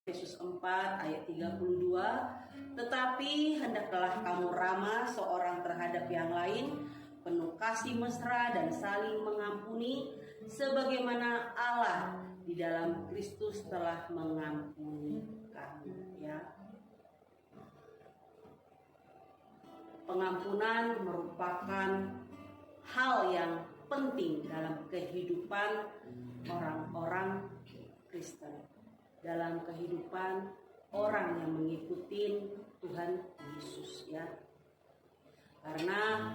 Yesus 4 ayat 32, tetapi hendaklah kamu ramah seorang terhadap yang lain, penuh kasih mesra dan saling mengampuni, sebagaimana Allah di dalam Kristus telah mengampuni kamu. Ya, pengampunan merupakan hal yang penting dalam kehidupan orang-orang Kristen, dalam kehidupan orang yang mengikuti Tuhan Yesus, ya. Karena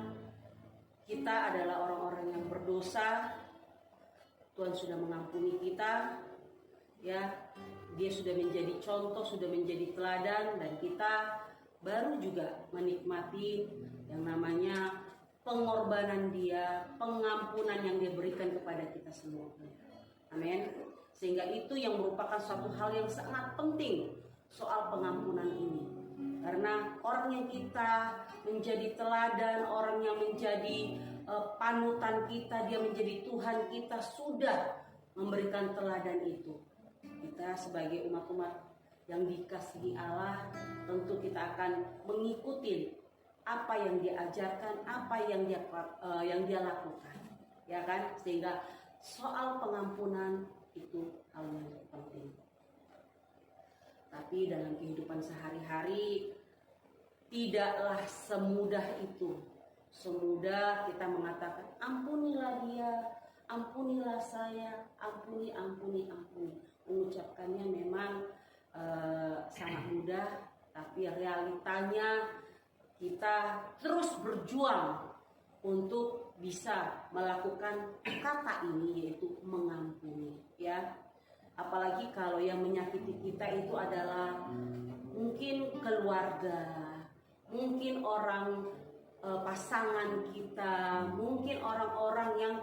kita adalah orang-orang yang berdosa, Tuhan sudah mengampuni kita, ya. Dia sudah menjadi contoh, sudah menjadi teladan, dan kita baru juga menikmati yang namanya pengorbanan Dia, pengampunan yang Dia berikan kepada kita semua. Amin. Sehingga itu yang merupakan suatu hal yang sangat penting soal pengampunan ini. Karena orang yang kita menjadi teladan, orang yang menjadi panutan kita, dia menjadi Tuhan kita, sudah memberikan teladan itu. Kita sebagai umat-umat yang dikasihi Allah, tentu kita akan mengikuti apa yang dia ajarkan, apa yang dia lakukan, ya kan? Sehingga soal pengampunan itu hal yang penting. Tapi dalam kehidupan sehari-hari tidaklah semudah itu. Semudah kita mengatakan ampunilah dia, ampunilah saya, ampuni. Mengucapkannya memang sangat mudah, tapi realitanya kita terus berjuang untuk bisa melakukan kata ini, yaitu mengampuni, ya. Apalagi kalau yang menyakiti kita itu adalah mungkin keluarga, mungkin orang pasangan kita, mungkin orang-orang yang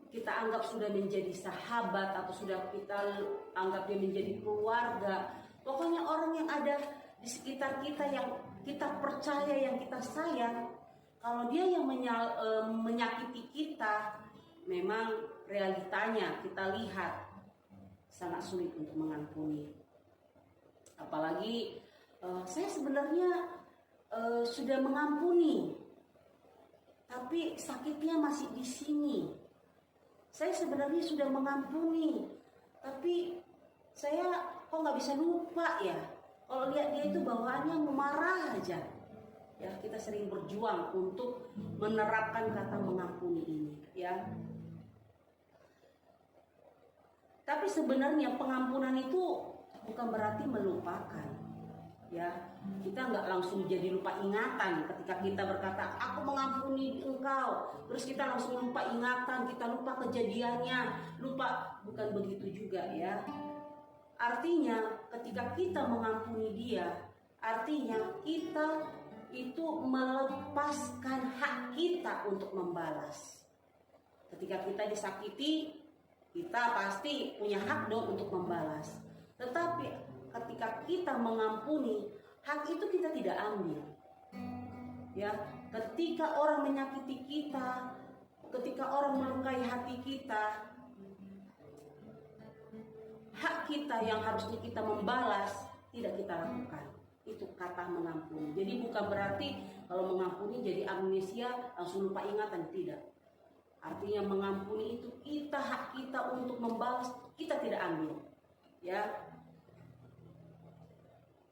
kita anggap sudah menjadi sahabat atau sudah kita anggap dia menjadi keluarga. Pokoknya orang yang ada di sekitar kita yang kita percaya, yang kita sayang. Kalau dia yang menyakiti kita, memang realitanya kita lihat sangat sulit untuk mengampuni. Apalagi saya sebenarnya sudah mengampuni, tapi sakitnya masih di sini. Saya sebenarnya sudah mengampuni, tapi saya kok nggak bisa lupa ya. Kalau lihat dia itu bawaannya memarah aja. Ya, kita sering berjuang untuk menerapkan kata mengampuni ini, ya. Tapi sebenarnya pengampunan itu bukan berarti melupakan, ya. Kita nggak langsung jadi lupa ingatan ketika kita berkata aku mengampuni engkau, terus kita langsung lupa ingatan, kita lupa kejadiannya, lupa. Bukan begitu juga, ya. Artinya ketika kita mengampuni dia, artinya kita itu melepaskan hak kita untuk membalas. Ketika kita disakiti, kita pasti punya hak dong untuk membalas. Tetapi ketika kita mengampuni, hak itu kita tidak ambil. Ya, ketika orang menyakiti kita, ketika orang melukai hati kita, hak kita yang harusnya kita membalas tidak kita lakukan. Itu kata mengampuni. Jadi bukan berarti kalau mengampuni jadi amnesia, langsung lupa ingatan, tidak. Artinya mengampuni itu kita, hak kita untuk membalas kita tidak ambil, ya.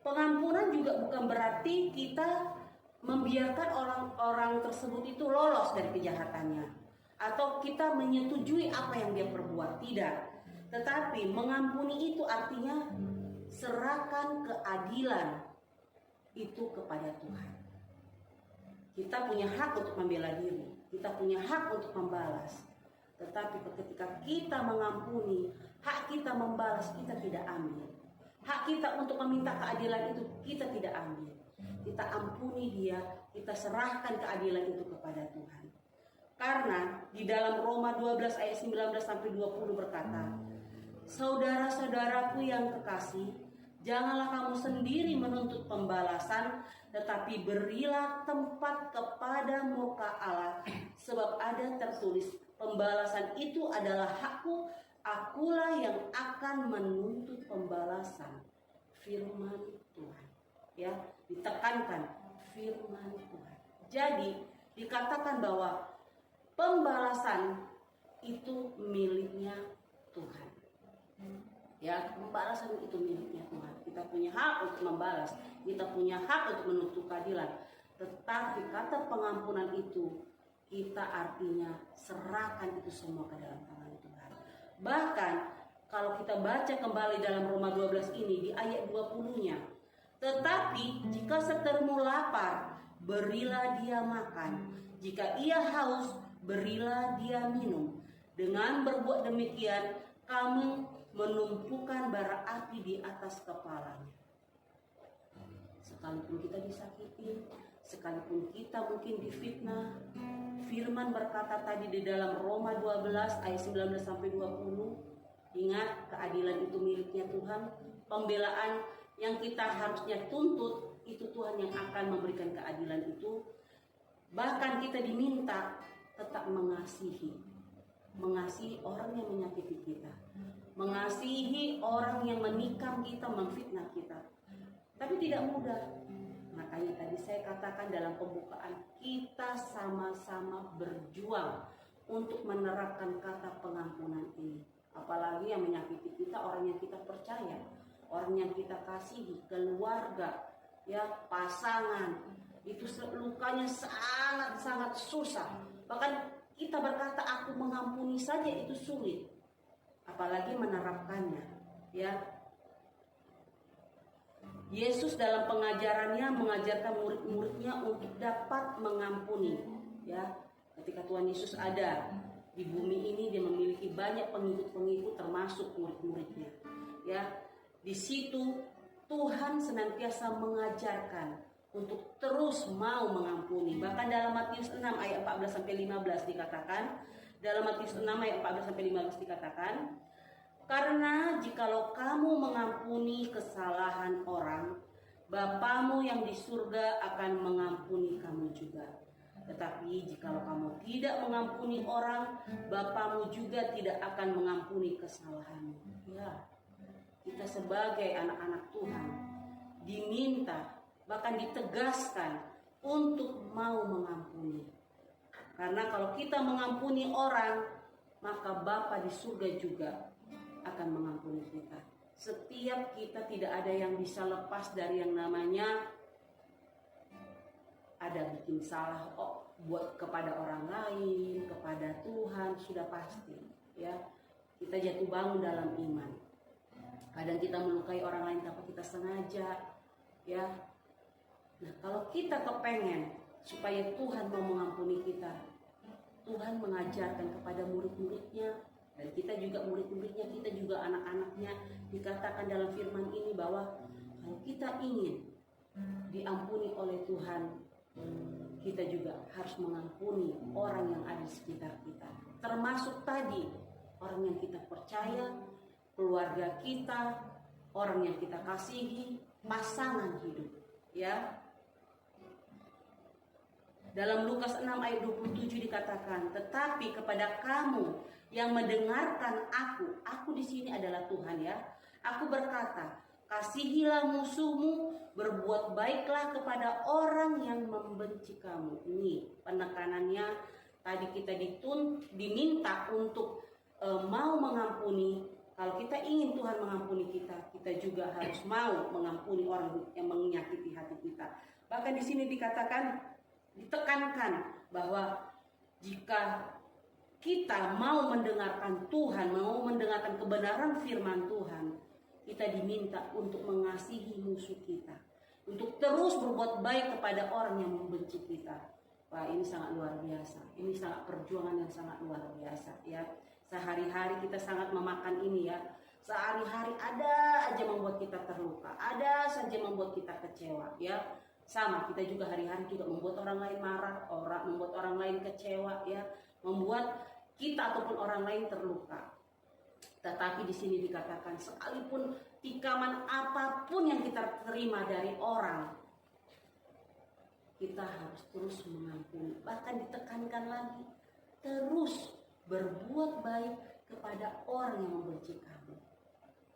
Pengampunan juga bukan berarti kita membiarkan orang-orang tersebut itu lolos dari kejahatannya, atau kita menyetujui apa yang dia perbuat, tidak. Tetapi mengampuni itu artinya serahkan keadilan itu kepada Tuhan. Kita punya hak untuk membela diri, kita punya hak untuk membalas. Tetapi ketika kita mengampuni, hak kita membalas kita tidak ambil. Hak kita untuk meminta keadilan itu kita tidak ambil. Kita ampuni dia, kita serahkan keadilan itu kepada Tuhan. Karena di dalam Roma 12 ayat 19 sampai 20 berkata, saudara-saudaraku yang kekasih, janganlah kamu sendiri menuntut pembalasan, tetapi berilah tempat kepada muka Allah. Sebab ada tertulis, pembalasan itu adalah hakku, akulah yang akan menuntut pembalasan. firman Tuhan. Ya, ditekankan firman Tuhan. Jadi dikatakan bahwa pembalasan itu miliknya Tuhan. Ya, pembalasan itu miliknya Tuhan. Kita punya hak untuk membalas, kita punya hak untuk menuntut keadilan. Tetapi kata pengampunan itu, kita artinya serahkan itu semua ke dalam tangan Tuhan. Bahkan kalau kita baca kembali dalam Roma 12 ini di ayat 20-nya, tetapi jika setermu lapar, berilah dia makan. Jika ia haus, berilah dia minum. Dengan berbuat demikian, kamu menumpukan bara api di atas kepalanya. Sekalipun kita disakiti, sekalipun kita mungkin difitnah, firman berkata tadi di dalam Roma 12 ayat 19 sampai 20, ingat keadilan itu miliknya Tuhan, pembelaan yang kita harusnya tuntut itu Tuhan yang akan memberikan keadilan itu. Bahkan kita diminta tetap mengasihi orang yang menyakiti kita, mengasihi orang yang menikam kita, memfitnah kita. Tapi tidak mudah. Makanya tadi saya katakan dalam pembukaan, kita sama-sama berjuang untuk menerapkan kata pengampunan ini. Apalagi yang menyakiti kita, orang yang kita percaya, orang yang kita kasihi, keluarga, ya, pasangan. Itu lukanya sangat-sangat susah. Bahkan kita berkata aku mengampuni saja itu sulit, apalagi menerapkannya. Ya, Yesus dalam pengajarannya mengajarkan murid-muridnya untuk dapat mengampuni. Ya, ketika Tuhan Yesus ada di bumi ini, dia memiliki banyak pengikut-pengikut termasuk murid-muridnya. Ya, di situ Tuhan senantiasa mengajarkan untuk terus mau mengampuni. Bahkan dalam Matius 6 ayat 14 sampai 15 dikatakan, dalam Matius 6 ayat 14 sampai 15 dikatakan, karena jikalau kamu mengampuni kesalahan orang, Bapamu yang di surga akan mengampuni kamu juga. Tetapi jikalau kamu tidak mengampuni orang, Bapamu juga tidak akan mengampuni kesalahanmu. Ya, kita sebagai anak-anak Tuhan diminta, bahkan ditegaskan untuk mau mengampuni. Karena kalau kita mengampuni orang, maka Bapa di surga juga akan mengampuni kita. Setiap kita tidak ada yang bisa lepas dari yang namanya ada bikin salah buat kepada orang lain, kepada Tuhan, sudah pasti. Ya, kita jatuh bangun dalam iman. Kadang kita melukai orang lain tanpa kita sengaja. Ya, nah kalau kita kepengen supaya Tuhan mau mengampuni kita, Tuhan mengajarkan kepada murid-muridnya, dan kita juga murid-muridnya, kita juga anak-anaknya. Dikatakan dalam firman ini bahwa kalau kita ingin diampuni oleh Tuhan, kita juga harus mengampuni orang yang ada di sekitar kita. Termasuk tadi orang yang kita percaya, keluarga kita, orang yang kita kasihi, pasangan hidup. Ya, dalam Lukas 6 ayat 27 dikatakan, tetapi kepada kamu yang mendengarkan aku di sini adalah Tuhan, ya. Aku berkata, kasihilah musuhmu, berbuat baiklah kepada orang yang membenci kamu. Ini penekanannya tadi kita diminta untuk mau mengampuni. Kalau kita ingin Tuhan mengampuni kita, kita juga harus mau mengampuni orang yang menyakiti hati kita. Bahkan di sini ditekankan bahwa jika kita mau mendengarkan Tuhan, mau mendengarkan kebenaran firman Tuhan, kita diminta untuk mengasihi musuh kita, untuk terus berbuat baik kepada orang yang membenci kita. Wah, ini sangat luar biasa. Ini sangat perjuangan yang sangat luar biasa, ya. Sehari-hari kita sangat memakan ini, ya. Sehari-hari ada aja membuat kita terluka, ada saja membuat kita kecewa, ya. Sama, kita juga hari-hari juga membuat orang lain marah, membuat orang lain kecewa, ya, membuat kita ataupun orang lain terluka. Tetapi di sini dikatakan, sekalipun tikaman apapun yang kita terima dari orang, kita harus terus mengampuni. Bahkan ditekankan lagi, terus berbuat baik kepada orang yang membenci kamu.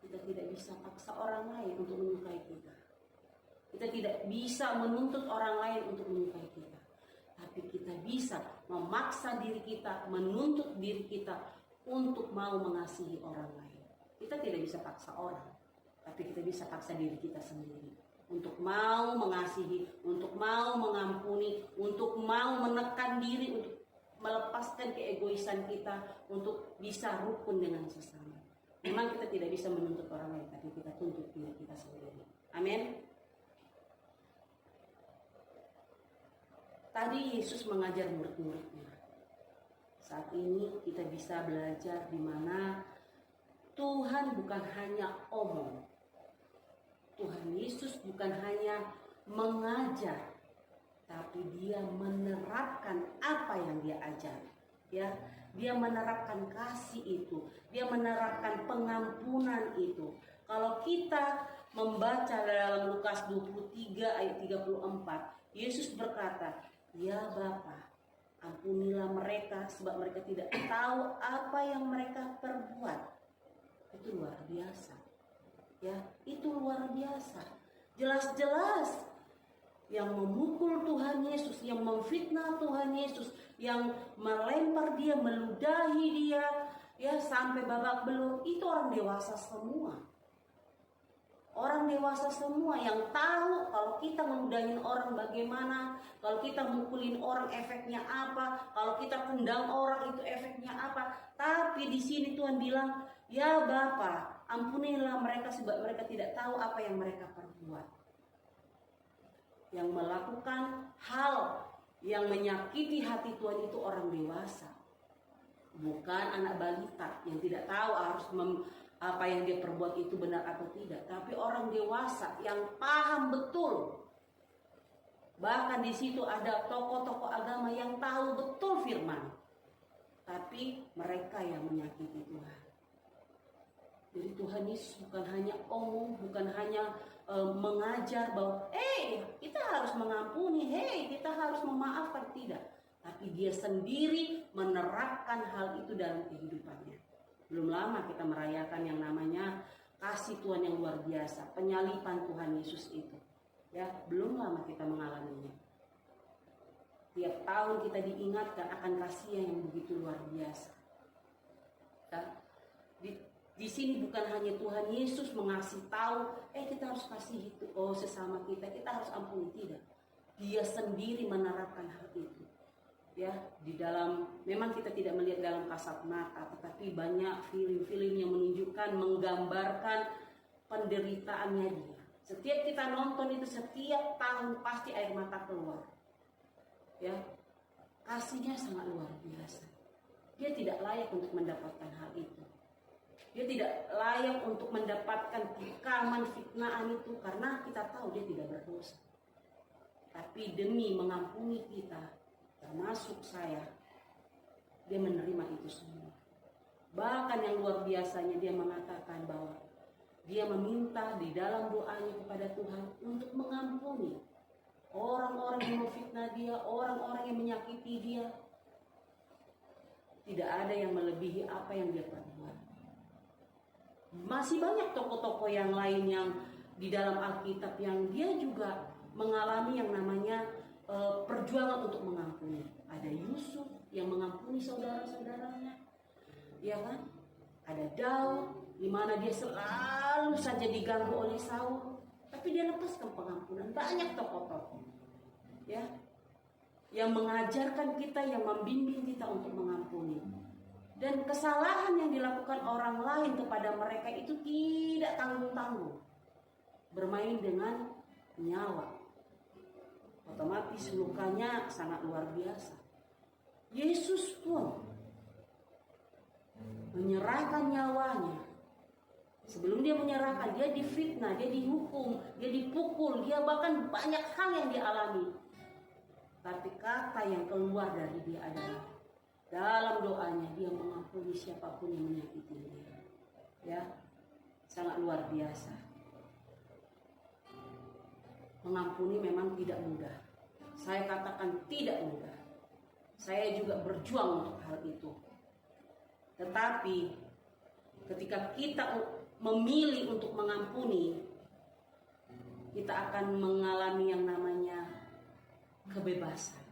Kita tidak bisa paksa orang lain untuk menyukai Kita tidak bisa menuntut orang lain untuk menyukai kita. Tapi kita bisa memaksa diri kita, menuntut diri kita untuk mau mengasihi orang lain. Kita tidak bisa paksa orang, tapi kita bisa paksa diri kita sendiri. Untuk mau mengasihi, untuk mau mengampuni, untuk mau menekan diri, untuk melepaskan keegoisan kita, untuk bisa rukun dengan sesama. Memang kita tidak bisa menuntut orang lain, tapi kita tuntut diri kita sendiri. Amin. Tadi Yesus mengajar murid-muridnya. Saat ini kita bisa belajar di mana Tuhan bukan hanya omong. Tuhan Yesus bukan hanya mengajar, tapi dia menerapkan apa yang dia ajar. Ya, dia menerapkan kasih itu, dia menerapkan pengampunan itu. Kalau kita membaca dalam Lukas 23 ayat 34, Yesus berkata, "Ya Bapa, ampunilah mereka sebab mereka tidak tahu apa yang mereka perbuat." Itu luar biasa. Ya, itu luar biasa. Jelas-jelas yang memukul Tuhan Yesus, yang memfitnah Tuhan Yesus, yang melempar dia, meludahi dia, ya sampai babak belur, itu orang dewasa semua. Orang dewasa semua yang tahu kalau kita meludahin orang bagaimana, kalau kita mukulin orang efeknya apa, kalau kita tendang orang itu efeknya apa. Tapi di sini Tuhan bilang, "Ya Bapa, ampunilah mereka sebab mereka tidak tahu apa yang mereka perbuat." Yang melakukan hal yang menyakiti hati Tuhan itu orang dewasa, bukan anak balita yang tidak tahu harus apa yang dia perbuat itu benar atau tidak, tapi orang dewasa yang paham betul. Bahkan di situ ada tokoh-tokoh agama yang tahu betul firman, tapi mereka yang menyakiti Tuhan. Jadi Tuhan Yesus bukan hanya omong, bukan hanya mengajar bahwa kita harus mengampuni, kita harus memaafkan, tidak. Tapi dia sendiri menerapkan hal itu dalam kehidupannya. Belum lama kita merayakan yang namanya kasih Tuhan yang luar biasa, penyaliban Tuhan Yesus itu. Ya, belum lama kita mengalaminya. Tiap tahun kita diingatkan akan kasih yang begitu luar biasa. Ya, di sini bukan hanya Tuhan Yesus mengasih tahu, kita harus kasih itu, sesama kita harus ampuni, tidak. Dia sendiri menerapkan hal itu. Ya, di dalam, memang kita tidak melihat dalam kasat mata, tetapi banyak film-film yang menunjukkan, menggambarkan penderitaannya dia. Setiap kita nonton itu, setiap tahun pasti air mata keluar. Ya, kasihnya sangat luar biasa. Dia tidak layak untuk mendapatkan hal itu. Dia tidak layak untuk mendapatkan tikaman, fitnaan itu, karena kita tahu dia tidak berdosa. Tapi demi mengampuni kita, termasuk saya, dia menerima itu semua. Bahkan yang luar biasanya, dia mengatakan bahwa dia meminta di dalam doanya kepada Tuhan untuk mengampuni orang-orang yang memfitnah dia, orang-orang yang menyakiti dia. Tidak ada yang melebihi apa yang dia perbuat. Masih banyak tokoh-tokoh yang lain yang di dalam Alkitab yang dia juga mengalami yang namanya perjuangan untuk mengampuni. Ada Yusuf yang mengampuni saudara-saudaranya, ya kan? Ada Daud, di mana dia selalu saja diganggu oleh Saul, tapi dia lepaskan pengampunan. Banyak tokoh-tokoh, ya, yang mengajarkan kita, yang membimbing kita untuk mengampuni. Dan kesalahan yang dilakukan orang lain kepada mereka itu tidak tanggung-tanggung, bermain dengan nyawa. Otomatis lukanya sangat luar biasa. Yesus pun menyerahkan nyawanya. Sebelum dia menyerahkan, dia difitnah, dia dihukum, dia dipukul, dia bahkan banyak hal yang dia alami. Tapi kata yang keluar dari dia adalah, dalam doanya dia mengampuni siapapun yang menyakiti dia. Ya, sangat luar biasa. Mengampuni memang tidak mudah. Saya katakan tidak mudah. Saya juga berjuang untuk hal itu. Tetapi ketika kita memilih untuk mengampuni, kita kita akan mengalami yang namanya kebebasan.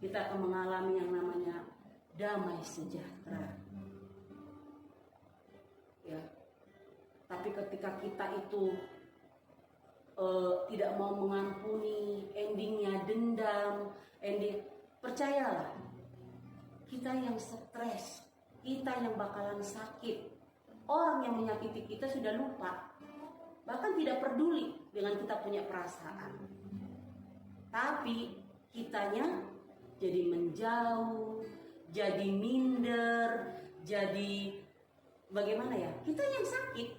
Kita akan mengalami yang namanya damai sejahtera. Ya. Tapi ketika kita itu tidak mau mengampuni, endingnya dendam, percayalah, kita yang stres, kita yang bakalan sakit. Orang yang menyakiti kita sudah lupa, bahkan tidak peduli dengan kita punya perasaan. Tapi kitanya jadi menjauh, jadi minder, jadi bagaimana ya? Kita yang sakit.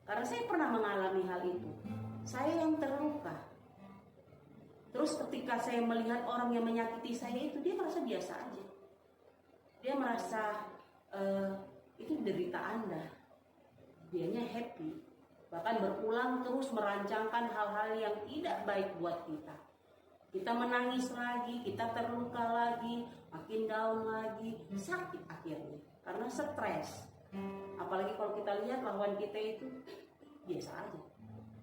Karena saya pernah mengalami hal itu. Saya yang terluka. Terus ketika saya melihat orang yang menyakiti saya itu, dia merasa biasa aja. Dia merasa itu derita Anda. Dianya happy. Bahkan berulang terus merancangkan hal-hal yang tidak baik buat kita. Kita menangis lagi, kita terluka lagi, makin down lagi, sakit akhirnya. Karena stres. Apalagi kalau kita lihat lawan kita itu biasa aja.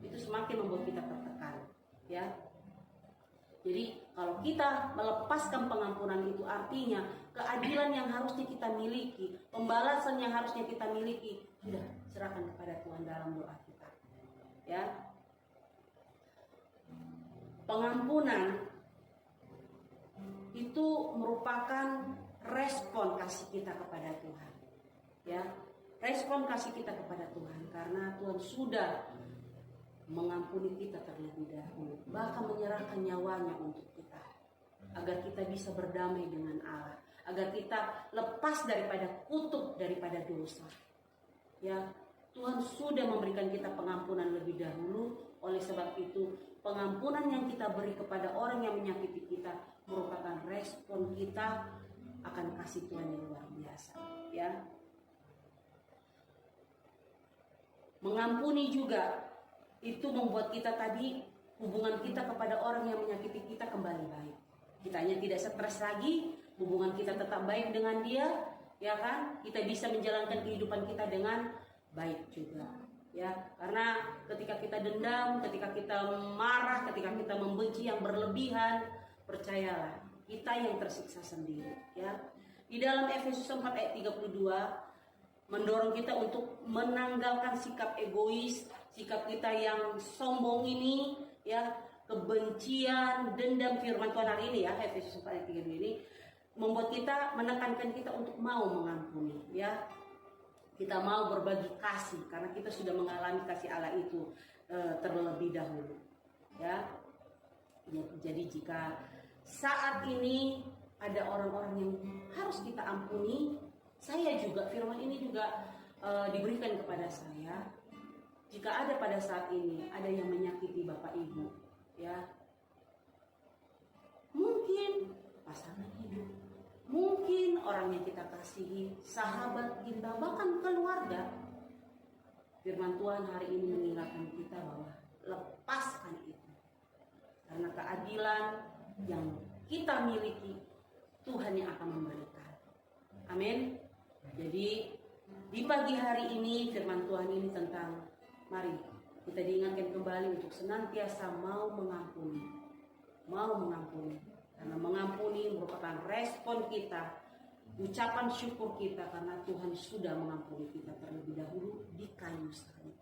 Itu semakin membuat kita tertekan, ya. Jadi kalau kita melepaskan pengampunan itu artinya keadilan yang harusnya kita miliki, pembalasan yang harusnya kita miliki, sudah serahkan kepada Tuhan dalam doa kita. Ya. Pengampunan itu merupakan respon kasih kita kepada Tuhan. Ya. Respon kasih kita kepada Tuhan karena Tuhan sudah mengampuni kita terlebih dahulu, bahkan menyerahkan nyawanya untuk kita, agar kita bisa berdamai dengan Allah, agar kita lepas daripada kutuk, daripada dosa. Ya, Tuhan sudah memberikan kita pengampunan lebih dahulu. Oleh sebab itu, pengampunan yang kita beri kepada orang yang menyakiti kita merupakan respon kita akan kasih Tuhan yang luar biasa. Ya, mengampuni juga itu membuat kita tadi, hubungan kita kepada orang yang menyakiti kita kembali baik. Kitanya tidak stres lagi, hubungan kita tetap baik dengan dia, ya kan? Kita bisa menjalankan kehidupan kita dengan baik juga, ya. Karena ketika kita dendam, ketika kita marah, ketika kita membenci yang berlebihan, percayalah, kita yang tersiksa sendiri, ya. Di dalam Efesus 4 ayat 32 mendorong kita untuk menanggalkan sikap egois, sikap kita yang sombong ini, ya, kebencian, dendam. Firman Tuhan hari ini, ya, Efesus 4 ayat 32 ini membuat kita, menekankan kita untuk mau mengampuni, ya. Kita mau berbagi kasih karena kita sudah mengalami kasih Allah itu terlebih dahulu, ya. Jadi jika saat ini ada orang-orang yang harus kita ampuni, saya juga, firman ini juga diberikan kepada saya. Jika ada pada saat ini ada yang menyakiti Bapak Ibu, ya, mungkin pasangan hidup, mungkin orang yang kita kasihi, sahabat kita, bahkan keluarga, firman Tuhan hari ini mengingatkan kita bahwa lepaskan itu, karena keadilan yang kita miliki Tuhan yang akan memberikan. Amin. Jadi di pagi hari ini firman Tuhan ini tentang, mari kita diingatkan kembali untuk senantiasa mau mengampuni. Mau mengampuni. Karena mengampuni merupakan respon kita, ucapan syukur kita karena Tuhan sudah mengampuni kita terlebih dahulu di kayu salib.